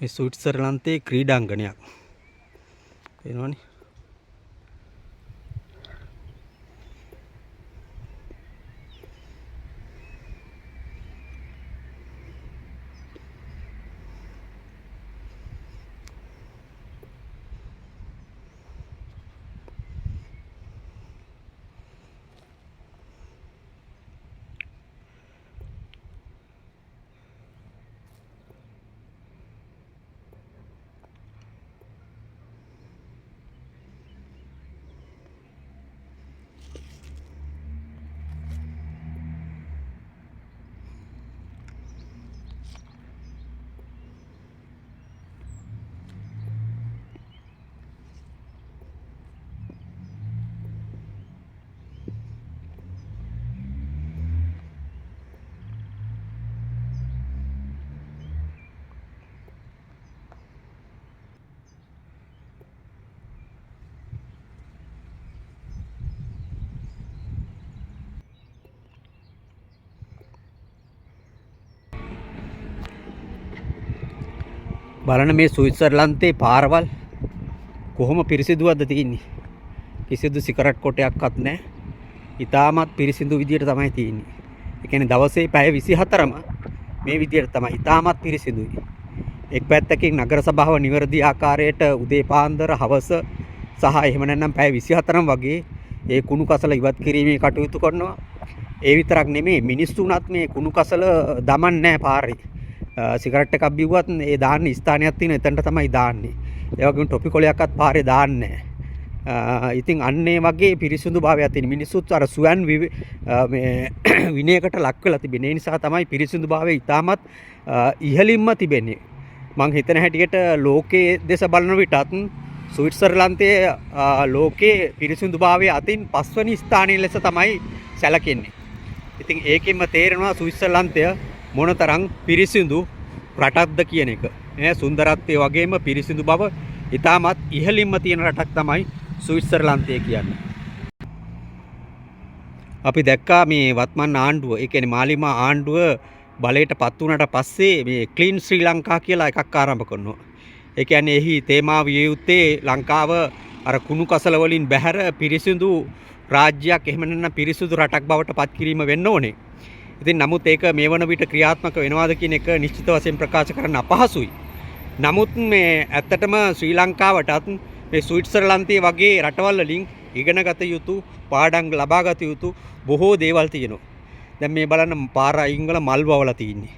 මේ ස්විට්සර්ලන්තයේ ක්‍රීඩාංගණයක්. පේනවනේ. බලන්න මේ ස්විට්සර්ලන්තේ පාරවල් කොහොම පිරිසිදුවක්ද තියෙන්නේ. කිසිදු සිගරට් කොටයක්වත් නැහැ. ඉතාමත් පිරිසිදු විදියට තමයි තියෙන්නේ. ඒ කියන්නේ දවසේ පැය 24ම මේ විදියට තමයි. ඉතාමත් පිරිසිදුයි. එක් පැත්තකින් නගර සභාව නිවැරදි ආකාරයට උදේ පාන්දර හවස සහ එහෙම නැත්නම් පැය 24ම වගේ ඒ කුණු කසල ඉවත් කිරීමේ කටයුතු කරනවා. ඒ විතරක් නෙමෙයි මිනිස්සුන්වත් මේ කුණු කසල දමන්නේ නැහැ පාරේ. සිගරට් එකක් බිව්වත් ඒ දාන්න ස්ථානයක් තියෙන එතනට තමයි දාන්නේ. ඒ වගේම ටොපි කොලයක්වත් පාරේ දාන්නේ නැහැ. ඉතින් අන්න ඒ වගේ පිරිසිදු භාවයක් තියෙන මිනිස්සුත් අර සුවන් මේ විනයකට ලක් වෙලා තිබෙන. ඒ නිසා තමයි පිරිසිදු භාවය ඉතාමත් ඉහළින්ම තිබෙන්නේ. මං හිතන හැටියට ලෝකයේ දේශ බලන විටත් ස්විට්සර්ලන්තයේ ලෝකයේ පිරිසිදු භාවය අතින් 5 වෙනි ස්ථානයේ ලෙස තමයි සැලකෙන්නේ. ඉතින් ඒකෙන්ම තේරෙනවා ස්විට්සර්ලන්තය මොනතරම් පිරිසිදු රටක්ද කියන එක. මේ සුන්දරත්වයේ වගේම පිරිසිදු බව ඉතාමත් ඉහළින්ම තියෙන රටක් තමයි ස්විට්සර්ලන්තය කියන්නේ. අපි දැක්කා මේ වත්මන් ආණ්ඩුව, ඒ කියන්නේ මාලිමා ආණ්ඩුව බලයට පත් වුණාට පස්සේ මේ ක්ලීන් ශ්‍රී ලංකා කියලා එකක් ආරම්භ කරනවා. ඒ කියන්නේ එහි තේමාව විය යුත්තේ ලංකාව අර කුණු කසල වලින් බැහැර පිරිසිදු රාජ්‍යයක් එහෙම නැත්නම් පිරිසිදු රටක් බවට පත් කිරීම වෙන්න ඕනේ. ඉතින් නමුත් ඒක මේ වන විට ක්‍රියාත්මක වෙනවාද කියන එක නිශ්චිත වශයෙන් ප්‍රකාශ කරන්න අපහසුයි. නමුත් මේ ඇත්තටම ශ්‍රී ලංකාවටත් මේ ස්විට්සර්ලන්තයේ වගේ රටවල් වලින් ඉගෙනගත යුතු පාඩම් ලබාගත යුතු බොහෝ දේවල් තියෙනවා. දැන් මේ බලන්න පාර අයින් වල මල් වවලා තියෙන්නේ.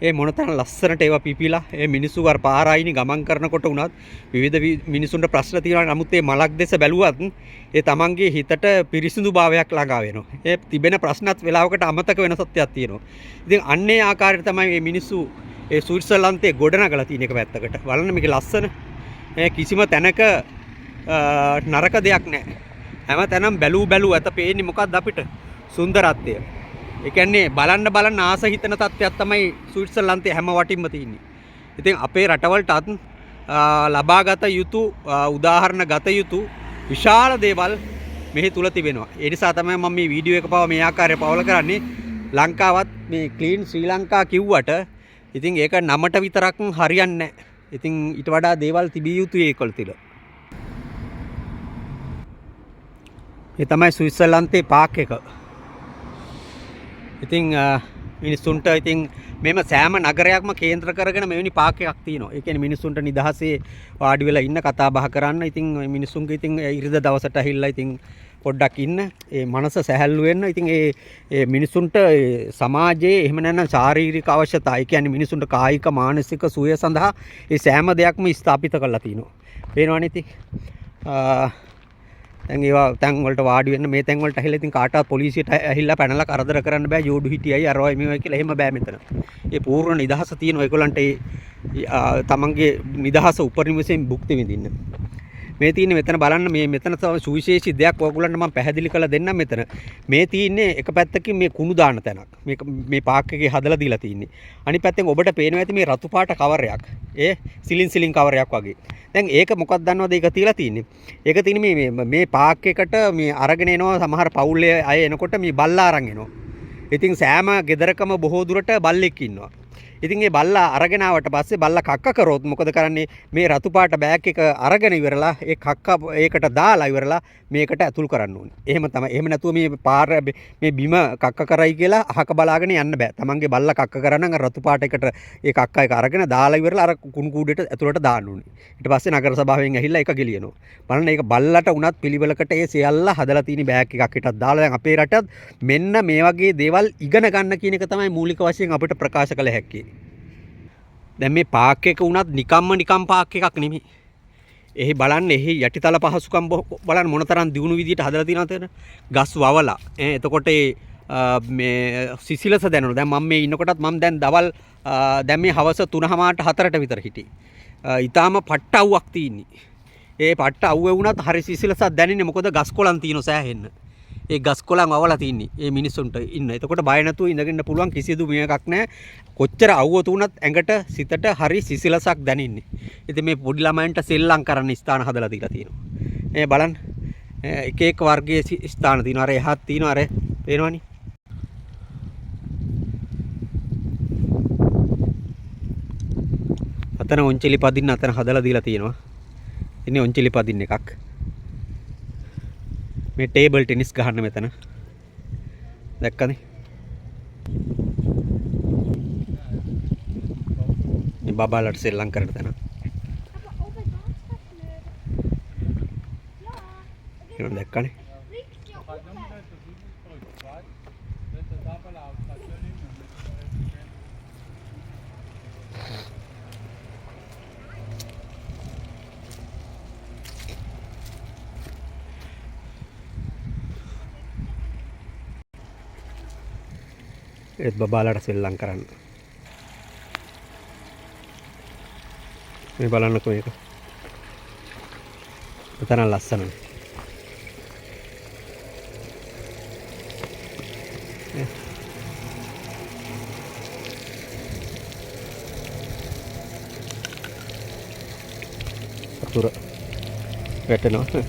ඒ මොනතරම් ලස්සනට ඒවා පිපිලා ඒ මිනිස්සු අර පාර අයින් ගමන් කරනකොට උනත් විවිධ මිනිසුන්ට ප්‍රශ්න තියෙනවා. නමුත් මේ මලක් දැස බැලුවත් ඒ තමන්ගේ හිතට පිරිසිදු භාවයක් ළඟා වෙනවා. ඒ තිබෙන ප්‍රශ්නත් වෙලාවකට අමතක වෙන සත්‍යයක් තියෙනවා. ඉතින් අන්නේ ආකාරයට තමයි මේ මිනිස්සු ඒ ස්විට්සර්ලන්තයේ ගොඩනගලා තියෙන එක පැත්තකට. බලන්න මේකේ ලස්සන. කිසිම තැනක නරක දෙයක් නැහැ. හැම තැනම බැලූ ඇත පේන්නේ මොකක්ද අපිට? සුන්දරත්වය. ඒ කියන්නේ බලන්න ආස හිතන තත්ත්වයක් තමයි ස්විට්සර්ලන්තයේ හැම වටින්ම තියෙන්නේ. ඉතින් අපේ රටවලටත් ලබාගත යුතු උදාහරණ ගත යුතු විශාල දේවල් මෙහි තුල තිබෙනවා. ඒ නිසා තමයි මම මේ වීඩියෝ එක මේ ආකාරයට පවල කරන්නේ. ලංකාවත් මේ ක්ලීන් ශ්‍රී ලංකා කිව්වට ඉතින් ඒක නමට විතරක් හරියන්නේ නැහැ. ඉතින් ඊට වඩා දේවල් තිබිය යුතුයි ඒකවල තිල. මේ තමයි ස්විට්සර්ලන්තයේ පාක් එක. ඉතින් මිනිස්සුන්ට ඉතින් මෙම සෑම නගරයක්ම කේන්ද්‍ර කරගෙන මෙවැනි පාක් එකක් තියෙනවා. ඒ කියන්නේ මිනිස්සුන්ට නිදහසේ වාඩි වෙලා ඉන්න කතා බහ කරන්න. ඉතින් මිනිස්සුන්ගේ ඉතින් ඉරිදා දවසට ඇහිල්ලා ඉතින් පොඩ්ඩක් ඉන්න ඒ මනස සැහැල්ලු වෙන්න. ඉතින් ඒ මිනිස්සුන්ට සමාජයේ එහෙම නැත්නම් ශාරීරික අවශ්‍යතා, ඒ කියන්නේ මිනිස්සුන්ට කායික මානසික සුවය සඳහා ඒ සෑම දෙයක්ම ස්ථාපිත කරලා තිනවා. පේනවනේ ඉතින්. දැන් ඒවා තැන් වලට වාඩි වෙන්න මේ තැන් වලට ඇහිලා ඉතින් කාටවත් පොලිසියට ඇහිලා පැනලා කරදර කරන්න බෑ. යෝඩු හිටියයි අරවයි මේවයි කියලා එහෙම බෑ මෙතන. ඒ පූර්ණ නිදහස තියෙනවා ඒගොල්ලන්ට. ඒ තමන්ගේ නිදහස උපරිම වශයෙන් භුක්ති විඳින්න. මේ තියෙන්නේ මෙතන බලන්න මෙතන සුවිශේෂී දෙයක් ඔයගොල්ලන්ට මම පැහැදිලි කරලා දෙන්නම් මෙතන. මේ තියෙන්නේ එක පැත්තකින් මේ කුණු දාන තැනක්. මේ පාක් එකේ හදලා දීලා තියෙන්නේ. අනිත් පැත්තෙන් ඔබට පේනවා ඇති මේ රතු පාට කවරයක්. ඒ සිලින් කවරයක් වගේ. දැන් ඒක මොකක්ද දන්නවද ඒක තියලා තියෙන්නේ? ඒක තියෙන්නේ මේ පාක් එකට මේ අරගෙන එනවා සමහර පවුලේ අය එනකොට මේ බල්ලා අරන් එනවා. ඉතින් සෑම ගෙදරකම බොහෝ දුරට බල්ලෙක් ඉන්නවා. ඉතින් ඒ බල්ලා අරගෙන ආවට පස්සේ බල්ලා කක්ක කරොත් මොකද කරන්නේ? මේ රතු පාට බෑග් එක අරගෙන ඉවරලා ඒ කක්ක ඒකට දාලා ඉවරලා මේකට ඇතුල් කරන්න ඕනේ. එහෙම තමයි. එහෙම නැතුව මේ පාර මේ බිම කක්ක කරයි කියලා අහක බලාගෙන යන්න බෑ. තමන්ගේ බල්ලා කක්ක කරනනම් අර රතු පාට එකට ඒ කක්ක එක අරගෙන දාලා ඉවරලා අර කුණු කූඩේට ඇතුළට දාන්න ඕනේ. ඊට පස්සේ නගර සභාවෙන් ඇහිල්ලා ඒක ගෙලියනවා. බලන්න ඒක බල්ලට උනත් පිළිවෙලකට ඒ සියල්ල හදලා තියෙන බෑග් එකක් හිටත් දාලා දැන් අපේ රටත් මෙන්න මේ වගේ දේවල් ඉගෙන ගන්න කියන එක තමයි මූලික වශයෙන් අපිට ප්‍රකාශ කළ හැක්කේ. දැන් මේ පාක් එක උනත් නිකම් පාක් එකක් නෙමෙයි. එහි බලන්න එහි යටිතල පහසුකම් බලන්න මොනතරම් දියුණු විදියට හදලා තියෙනවද? ගස් වවලා. එතකොට මේ සිසිලස දැනෙනවා. දැන් මම මේ ඉන්නකොටත් මම දැන් දවල් දැන් මේ හවස 3:00ට 4ට විතර හිටියේ. ඊටාම පට්ට අවුවක් තියෙන්නේ. ඒ පට්ට අවුවේ වුණත් හරි සිසිලසක් දැනෙන්නේ මොකද ගස් කොළන් තියෙන සෑහෙන්න. ඒ ගස් කොළන් වවලා තින්නේ ඒ මිනිස්සුන්ට ඉන්න. එතකොට බය නැතුව ඉඳගෙන පුළුවන් කිසිදු මේකක් නැහැ. කොච්චර අවුව තුනත් ඇඟට සිතට හරි සිසිලසක් දැනෙන්නේ. ඉතින් මේ පොඩි ළමයින්ට සෙල්ලම් කරන්න ස්ථාන හදලා දීලා තියෙනවා. මේ බලන්න එක එක වර්ගයේ ස්ථාන තියෙනවා. අර එහත් තියෙනවා. අර පේනවනේ. අතන ඔන්චිලි පදින්න අතන හදලා දීලා තියෙනවා. ඉන්නේ ඔන්චිලි පදින්න එකක්. මේ ටේබල් ටෙනිස් ගහන්න මෙතන. දැක්කද? මේ බබාලට සෙල්ලම් කරන තැන. ඒක දැක්කනේ. ඒත් බබාලට සෙල්ලම් කරන්න. මේ බලන්නකෝ මේක. මෙතන ලස්සනයි. වතුර වැටෙනවා.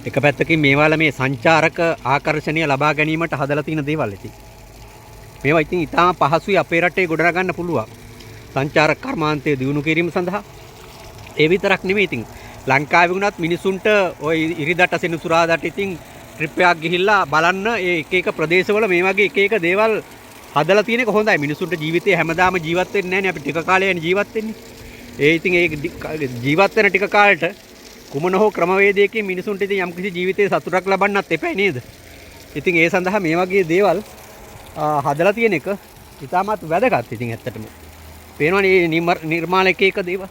එක පැත්තකින් මේවාල මේ සංචාරක ආකර්ෂණය ලබා ගැනීමට හදලා තියෙන දේවල් ඉතින්. මේවා ඉතින් ඉතාම පහසුයි අපේ රටේ ගොඩනගන්න පුළුවන්. සංචාරක කර්මාන්තය දියුණු කිරීම සඳහා. ඒ විතරක් නෙමෙයි ඉතින් ලංකාවේ වුණත් මිනිසුන්ට ওই ඉරිදට සෙනසුරාදාට ඉතින් ට්‍රිප් එකක් ගිහිල්ලා බලන්න ඒ එක එක ප්‍රදේශවල මේ වගේ එක එක දේවල් හදලා තියෙන එක හොඳයි. මිනිසුන්ට ජීවිතේ හැමදාම ජීවත් වෙන්නේ නැහැ නේ. අපි ටික කාලයකින් ජීවත් වෙන්නේ. ඒ ඉතින් ඒ ජීවත් වෙන ටික කාලෙට කුමන හෝ ක්‍රමවේදයකින් මිනිසුන්ට ඉතින් යම්කිසි ජීවිතයේ සතුටක් ලබන්නත් එපයි නේද? ඉතින් ඒ සඳහා මේ වගේ දේවල් හදලා තියෙන එක ඉතාමත් වැදගත් ඉතින් ඇත්තටම. පේනවනේ මේ නිර්මාණ එක එක දේවල්.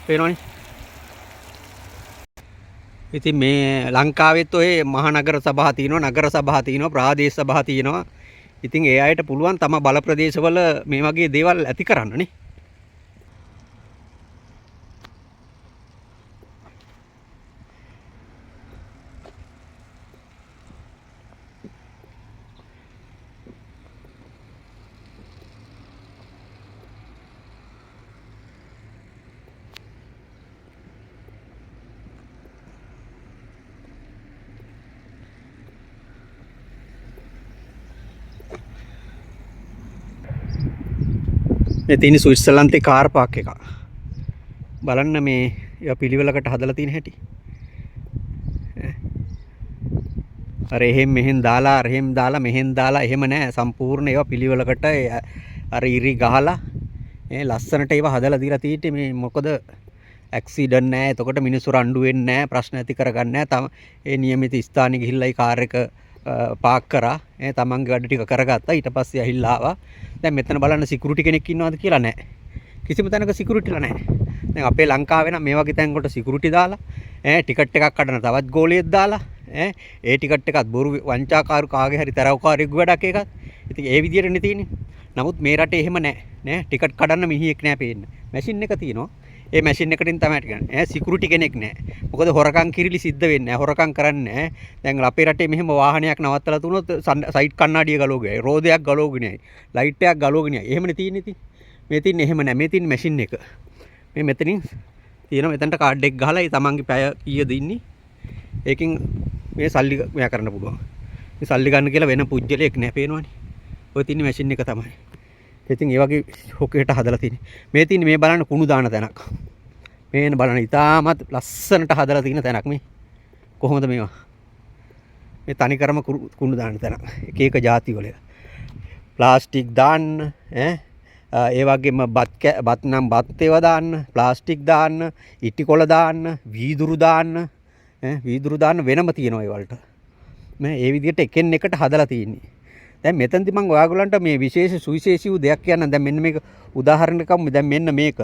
පේනවනේ. ඉතින් මේ ලංකාවෙත් ඔය මහනගර සභා තියෙනවා, නගර සභා තියෙනවා, ප්‍රාදේශ සභා තියෙනවා. ඉතින් ඒ අයට පුළුවන් තම බල ප්‍රදේශවල මේ වගේ දේවල් ඇති කරන්න නේ. මේ තියෙන ස්විට්සර්ලන්තේ කාර් පාක් එක. බලන්න මේ ඒවා පිළිවෙලකට හදලා තියෙන හැටි. අර එහෙම මෙහෙන් දාලා මෙහෙන් දාලා එහෙම නෑ. සම්පූර්ණ ඒවා පිළිවෙලකට අර ඉරි ගහලා ලස්සනට ඒවා හදලා දීලා තියෙන්නේ. මේ මොකද ඇක්සිඩන්ට් නෑ. එතකොට මිනිස්සු රණ්ඩු වෙන්නේ නෑ. ප්‍රශ්න ඇති කරගන්නේ නෑ. ඒ නියමිත ස්ථානෙ ගිහිල්ලා ඒ කාර් එක පාක් කරා. තමන්ගේ වැඩ ටික කරගත්තා. ඊට පස්සේ ඇහිල්ලා ආවා. දැන් මෙතන බලන්න සිකියුරිටි කෙනෙක් ඉන්නවද කියලා නැහැ. කිසිම තැනක සිකියුරිටිලා නැහැ. දැන් අපේ ලංකාවේ නම් මේ වගේ තැන් වලට සිකියුරිටි දාලා ටිකට් එකක් කඩන තවත් ගෝලියෙක් දාලා ඒ ටිකට් එකත් බොරු වංචාකාරු කාගේ හරි තරවකාරයෙකු වැඩක් එකක්. ඉතින් ඒ විදියටනේ තියෙන්නේ. නමුත් මේ රටේ එහෙම නැහැ. නේ ටිකට් කඩන්න මිනිහෙක් නැහැ පේන්න. මැෂින් එක තියෙනවා. ඒ මැෂින් එකකින් තමයි ටිකන්නේ. සිකියුරිටි කෙනෙක් නැහැ. මොකද හොරකම් කිරිලි සිද්ධ වෙන්නේ නැහැ. හොරකම් කරන්නේ නැහැ. දැන් අපේ රටේ මෙහෙම වාහනයක් නවත්තලා තුනොත් සයිඩ් කණ්ණාඩිය ගලවගෙන යයි. රෝදයක් ගලවගෙන යයි. ලයිට් එකක් ගලවගෙන යයි. එහෙමනේ තියෙන්නේ ඉතින්. මේ තින්නේ එහෙම නැහැ. මේ තින්නේ මැෂින් එක. මේ මෙතනින් තියෙනවා. එතනට කාඩ් එක ගහලා ඒ තමන්ගේ පැය කීයද ඉන්නේ. ඒකෙන් මේ සල්ලි මෙයා කරන්න පුළුවන්. මේ සල්ලි ගන්න කියලා වෙන පුජ්‍යලයක් නෑ පේනවනේ. ඔය තියෙන මැෂින් එක තමයි. ඉතින් ඒ වගේ හොකේට හදලා තියෙන්නේ. මේ තියෙන්නේ මේ බලන්න කුණු දාන තැනක්. මේන බලන්න ඉතාමත් ලස්සනට හදලා තියෙන තැනක් මේ. කොහොමද මේවා? මේ තනිකරම කුණු දාන තැනක්. එක එක ಜಾති වල. ප්ලාස්ටික් දාන්න ඒ වගේම බත් නම් බත් ඒවා දාන්න, ප්ලාස්ටික් දාන්න, ඉටි කොළ දාන්න, වීදුරු දාන්න, වීදුරු දාන්න වෙනම තියෙනවා ඒ වලට. මේ ඒ විදිහට එකෙන් එකට හදලා තියෙන්නේ. දැන් මෙතනදී මම ඔයාගොල්ලන්ට මේ විශේෂ සුවිශේෂී වූ දෙයක් කියන්න. දැන් මෙන්න මේක උදාහරණයක් දැන් මෙන්න මේක.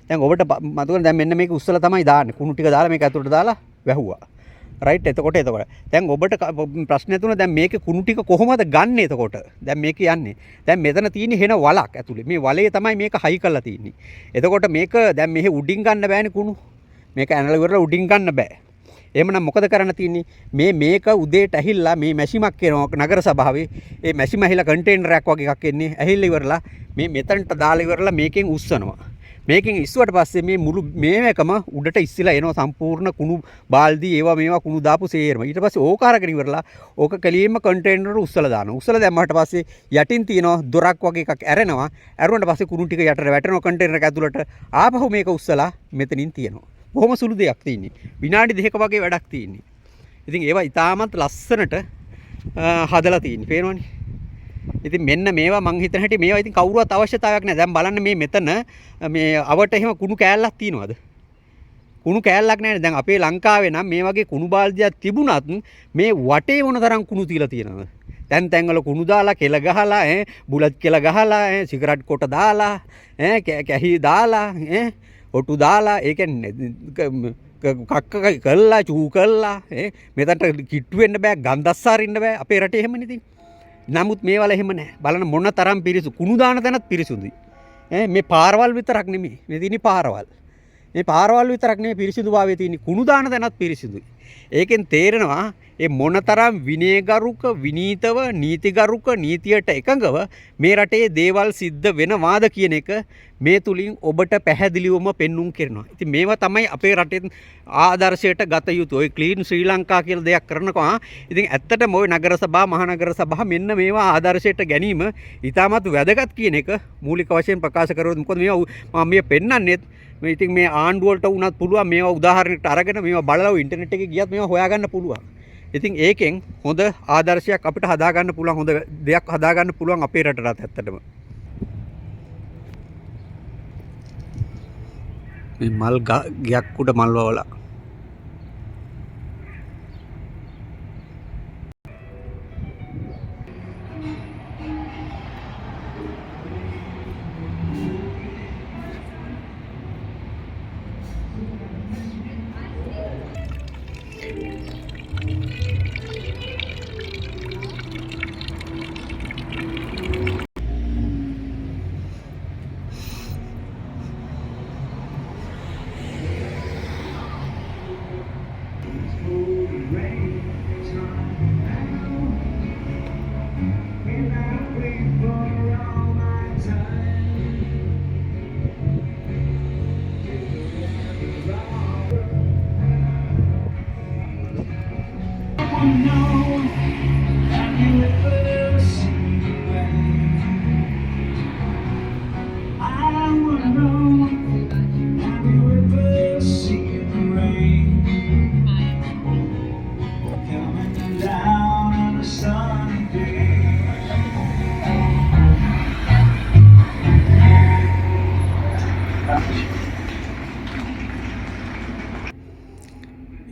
දැන් ඔබට මතකද දැන් මෙන්න මේක උස්සලා තමයි දාන්නේ. කුණු ටික දාලා මේක ඇතුළට දාලා වැහුවා. රයිට් එතකොට දැන් ඔබට ප්‍රශ්නය තුන දැන් මේකේ කුණු ටික කොහොමද ගන්නෙ එතකොට? දැන් මේක යන්නේ. දැන් මෙතන තියෙන්නේ හෙන වලක් ඇතුලේ. මේ වලේ තමයි මේක හයි කරලා තියෙන්නේ. එතකොට මේක දැන් මෙහි උඩින් ගන්න බෑනේ කුණු. මේක ඇනලා ඉවරලා උඩින් ගන්න බෑ. එහෙමනම් මොකද කරන්න තියෙන්නේ? මේක උදේට ඇහිල්ලා මේ මැෂිමක් එනවා නගර සභාවේ. ඒ මැෂිම ඇහිලා කන්ටේනරයක් වගේ එකක් එන්නේ. ඇහිල්ලා ඉවරලා මේ මෙතනට දාලා ඉවරලා මේකෙන් උස්සනවා. මේකෙන් ඉස්සුවට පස්සේ මේ මුළු මේකම උඩට ඉස්සිලා එනවා සම්පූර්ණ කුණු බාල්දි ඒවා මේවා කුණු දාපු සේරම. ඊට පස්සේ ඕක අරගෙන ඉවරලා ඕක කලියෙම කන්ටේනර් උස්සලා දානවා. උස්සලා දැම්මට පස්සේ යටින් තියෙනවා දොරක් වගේ එකක් ඇරෙනවා. ඇරුණාට පස්සේ කුණු ටික යටට වැටෙනවා කන්ටේනර් එක ඇතුළට. ආපහු මේක උස්සලා මෙතනින් තියෙනවා. බොහොම සුළු දෙයක් තියෙන්නේ. විනාඩි 2ක වගේ වැඩක් තියෙන්නේ. ඉතින් ඒවා ඉතාමත් ලස්සනට හදලා තියෙන්නේ. පේනවනේ. ඉතින් මෙන්න මේවා මං හිතන හැටි මේවා ඉතින් කවුරුවත් අවශ්‍යතාවයක් නැහැ. දැන් බලන්න මේ මෙතන මේ අවට එහෙම කුණු කෑල්ලක් තියෙනවද? කුණු කෑල්ලක් නැහැ. දැන් අපේ ලංකාවේ නම් මේ වගේ කුණු බාල්දියක් තිබුණත් මේ වටේ මොන තරම් කුණු තියලා තියෙනවද? දැන් තැන්වල කුණු දාලා කෙල ගහලා බුලත් කෙල ගහලා සිගරට් කොට දාලා කැහි දාලා ඔටු දාලා ඒ කියන්නේ කක්ක කළා චූ කළා මෙතනට කිට්ටු වෙන්න බෑ ගන්ධස්සාරින්න බෑ අපේ රටේ එහෙමනේ ඉතින්. නමුත් මේවල එහෙම නැහැ. බලන්න මොන තරම් පිරිසු කුණු දාන තැනත් පිරිසුදුයි. මේ පාරවල් විතරක් නෙමෙයි. මේ තියෙන පාරවල්. මේ පාරවල් විතරක් නෙමෙයි පිරිසිදුභාවයේ තියෙන කුණු දාන තැනත් පිරිසිදුයි. ඒකෙන් තේරෙනවා මේ මොනතරම් විනයගරුක විනීතව නීතිගරුක නීතියට එකඟව මේ රටේ දේවල් සිද්ධ වෙනවාද කියන එක මේ තුලින් ඔබට පැහැදිලිවම පෙන්눔 කරනවා. ඉතින් මේවා තමයි අපේ රටේ ආදර්ශයට ගත යුතු. ඔය ක්ලීන් ශ්‍රී ලංකා කියලා දෙයක් කරනවා. ඉතින් ඇත්තටම ওই නගර සභා මහනගර සභා මෙන්න මේවා ආදර්ශයට ගැනීම ඉතාමත් වැදගත් කියන එක මූලික වශයෙන් ප්‍රකාශ කරනවා. මොකද මේවා මම මේ පෙන්වන්නේ මේ ඉතින් මේ ආණ්ඩුව වලට උනත් පුළුවන් මේවා උදාහරණයකට අරගෙන මේවා බලලා ඉන්ටර්නෙට් එකේ ගියත් මේවා හොයාගන්න පුළුවන්. ඉතින් ඒකෙන් හොඳ ආදර්ශයක් අපිට හදාගන්න පුළුවන් හොඳ දෙයක් හදාගන්න පුළුවන් අපේ රටට ඇත්තටම. මේ මල් ගයක් උඩ මල් වවලා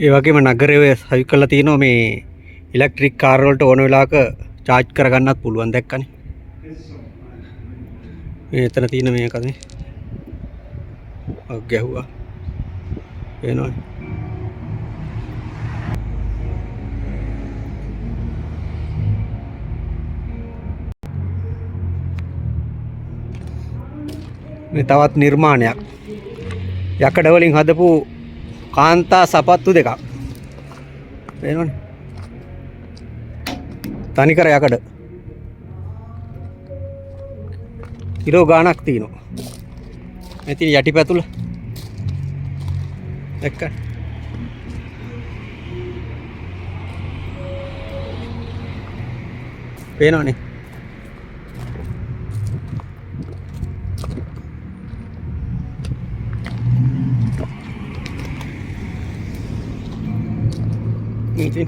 ඒ වගේම නගරයේ සවි කරලා තියෙනවා මේ ඉලෙක්ට්‍රික් කාර් වලට ඕන වෙලාවක charge කරගන්නත් පුළුවන් දැක්කනේ. මේ එතන තියෙන මේකනේ. ගැහුවා. එනවනේ. මේ තවත් නිර්මාණයක්. යකඩ වලින් හදපු කාන්තා සපත්තු දෙකක්. පේනවනේ. තනිකර යකඩ. කිලෝ ගාණක් තියෙනවා. මේ තියෙන යටිපැතුල. එක්ක පේනවනේ. ඉතින්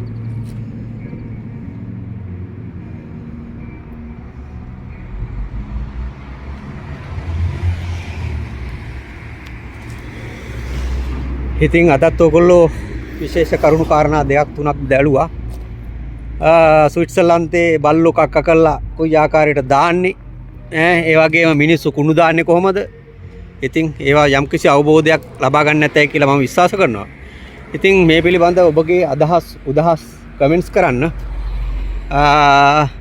ඉතින් අදත් ඔයගොල්ලෝ විශේෂ කරුණු කාරණා දෙකක් තුනක් දැළුවා. ස්විට්සර්ලන්තේ බල්ලෝ කක්ක කළා කොයි ආකාරයට දාන්නේ ඒ වගේම මිනිස්සු කුණු දාන්නේ කොහොමද? ඉතින් ඒවා යම්කිසි අවබෝධයක් ලබා ගන්න නැතයි කියලා මම විශ්වාස කරනවා. ඉතින් මේ පිළිබඳව ඔබගේ අදහස් උදහස් කමෙන්ට්ස් කරන්න.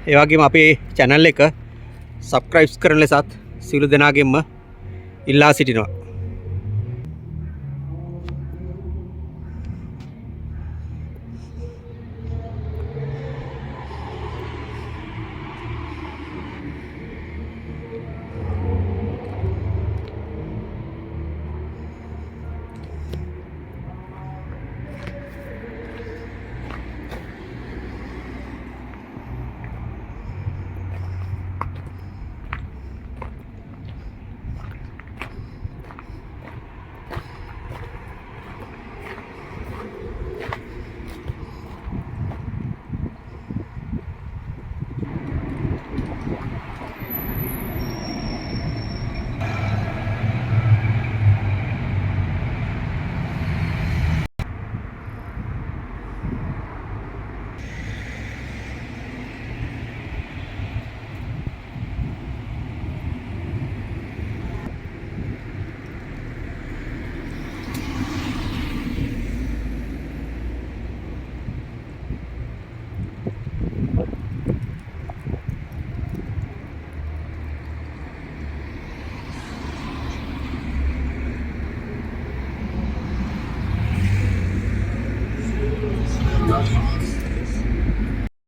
ඒ වගේම අපේ channel එක subscribe කරන ලෙසත් සියලු දෙනාගෙන්ම ඉල්ලා සිටිනවා.